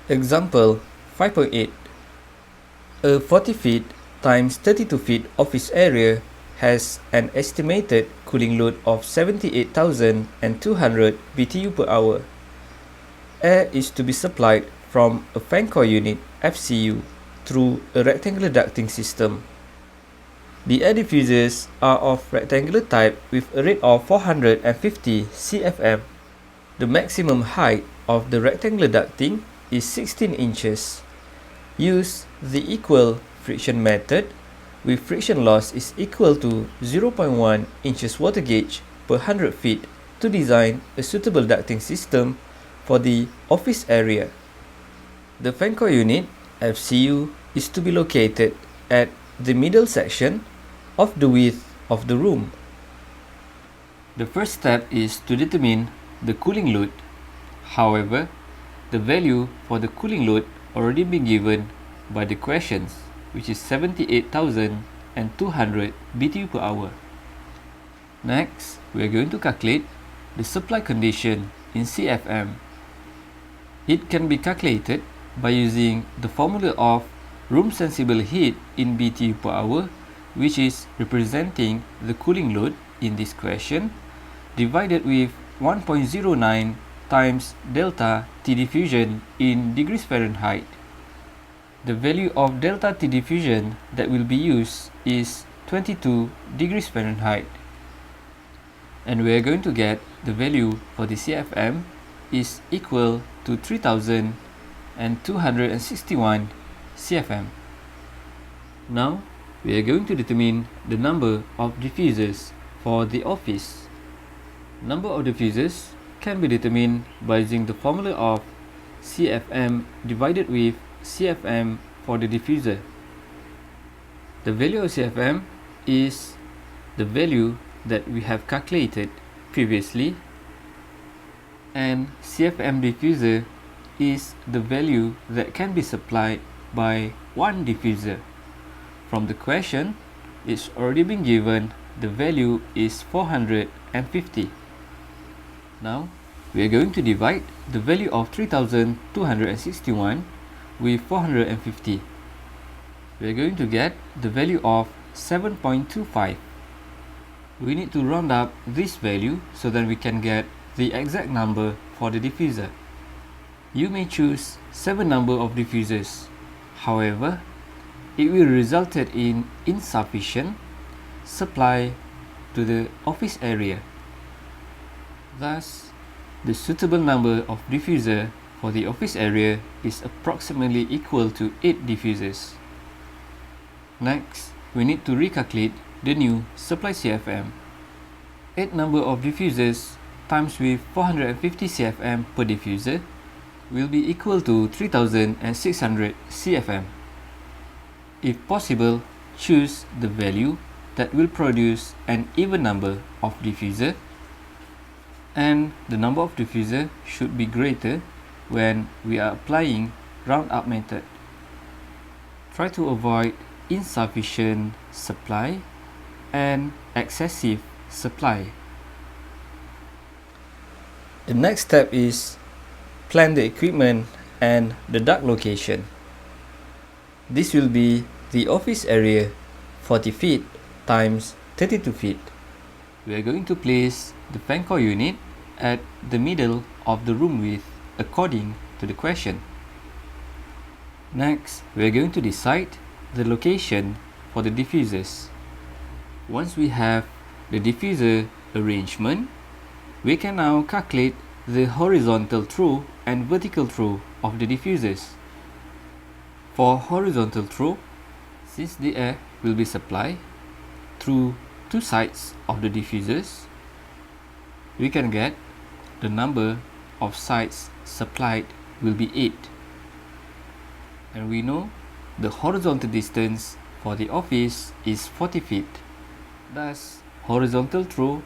Example 5.8. A 40 feet times 32 feet office area has an estimated cooling load of 78,200 BTU per hour. Air is to be supplied from a fan coil unit FCU through a rectangular ducting system. The air diffusers are of rectangular type with a rate of 450 CFM. The maximum height of the rectangular ducting is 16 inches. Use the equal friction method with friction loss is equal to 0.1 inches water gauge per 100 feet to design a suitable ducting system for the office area. The fan coil unit FCU is to be located at the middle section of the width of the room. The first step is to determine the cooling load. However, the value for the cooling load already been given by the questions, which is 78,200 BTU per hour. Next, we are going to calculate the supply condition in CFM. It can be calculated by using the formula of room sensible heat in BTU per hour, which is representing the cooling load in this question, divided with 1.09 times delta T diffusion in degrees Fahrenheit. The value of delta T diffusion that will be used is 22 degrees Fahrenheit. And we are going to get the value for the CFM is equal to 3,261 CFM. Now, we are going to determine the number of diffusers for the office. Number of diffusers can be determined by using the formula of CFM divided with CFM for the diffuser. The value of CFM is the value that we have calculated previously, and CFM diffuser is the value that can be supplied by one diffuser. From the question, it's already been given the value is 450. Now, we are going to divide the value of 3,261 with 450. We are going to get the value of 7.25. We need to round up this value so that we can get the exact number for the diffuser. You may choose 7 number of diffusers. However, it will result in insufficient supply to the office area. Thus, the suitable number of diffuser for the office area is approximately equal to 8 diffusers. Next, we need to recalculate the new supply CFM. 8 number of diffusers times with 450 CFM per diffuser will be equal to 3,600 CFM. If possible, choose the value that will produce an even number of diffuser, and the number of diffuser should be greater when we are applying round up method. Try to avoid insufficient supply and excessive supply. The next step is plan the equipment and the duct location. This will be the office area 40 feet times 32 feet. We are going to place the fan coil unit at the middle of the room width according to the question. Next, we are going to decide the location for the diffusers. Once we have the diffuser arrangement, we can now calculate the horizontal throw and vertical throw of the diffusers. For horizontal throw, since the air will be supplied through two sides of the diffusers, we can get the number of sides supplied will be 8. And we know the horizontal distance for the office is 40 feet. Thus, horizontal throw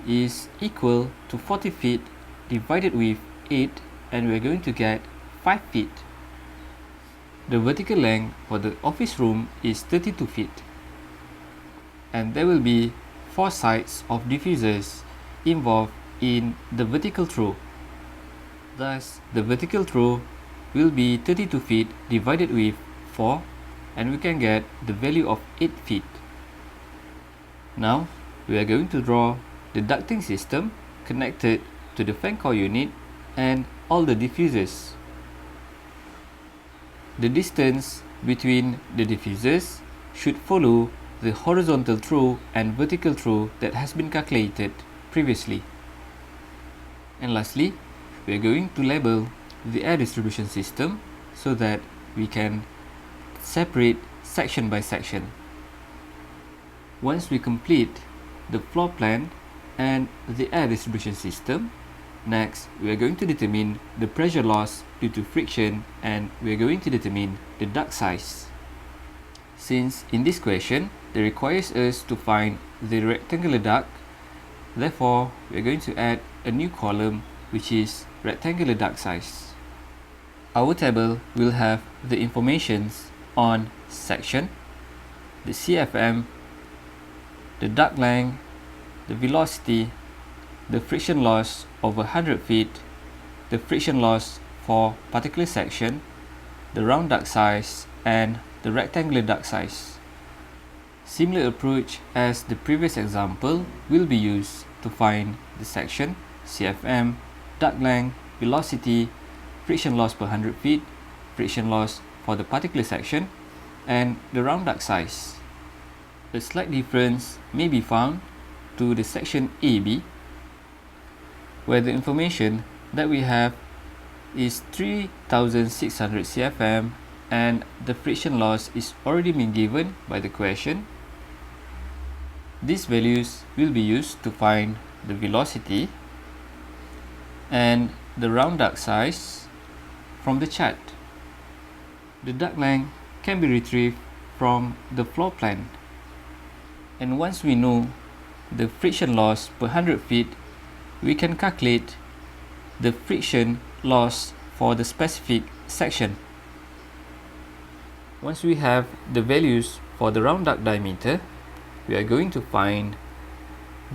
is equal to 40 feet divided with 8, and we are going to get 5 feet. The vertical length for the office room is 32 feet. And there will be 4 sides of diffusers involved in the vertical throw. Thus, the vertical throw will be 32 feet divided with 4, and we can get the value of 8 feet. Now, we are going to draw the ducting system connected to the fan coil unit and all the diffusers. The distance between the diffusers should follow the horizontal throw and vertical throw that has been calculated previously. And lastly, we are going to label the air distribution system so that we can separate section by section. Once we complete the floor plan and the air distribution system, next we are going to determine the pressure loss due to friction, and we are going to determine the duct size. Since in this question it requires us to find the rectangular duct, therefore we are going to add a new column which is rectangular duct size. Our table will have the informations on section, the CFM, the duct length, the velocity, the friction loss over 100 feet, the friction loss for particular section, the round duct size, and the rectangular duct size. Similar approach as the previous example will be used to find the section, CFM, duct length, velocity, friction loss per 100 feet, friction loss for the particular section, and the round duct size. A slight difference may be found to the section AB, where the information that we have is 3600 CFM and the friction loss is already been given by the question. These values will be used to find the velocity and the round duct size from the chart. The duct length can be retrieved from the floor plan. And once we know the friction loss per 100 feet, we can calculate the friction loss for the specific section. Once we have the values for the round duct diameter, we are going to find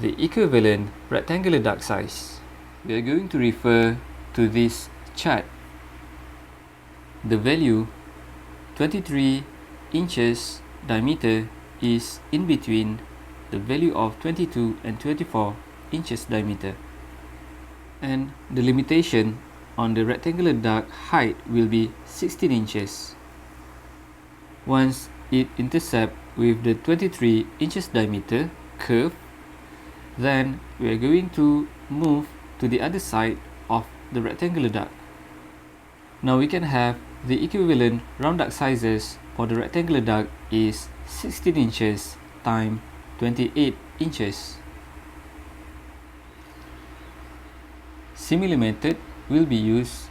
the equivalent rectangular duct size. We are going to refer to this chart. The value 23 inches diameter is in between the value of 22 and 24 inches diameter, and the limitation on the rectangular duct height will be 16 inches. Once it intercepts with the 23 inches diameter curve, then we are going to move to the other side of the rectangular duct. Now we can have the equivalent round duct sizes for the rectangular duct is 16 inches times 28 inches. Similar method will be used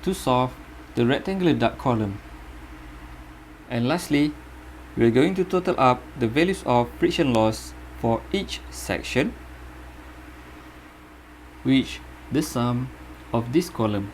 to solve the rectangular duct column. And lastly, we are going to total up the values of friction loss for each section, which the sum of this column.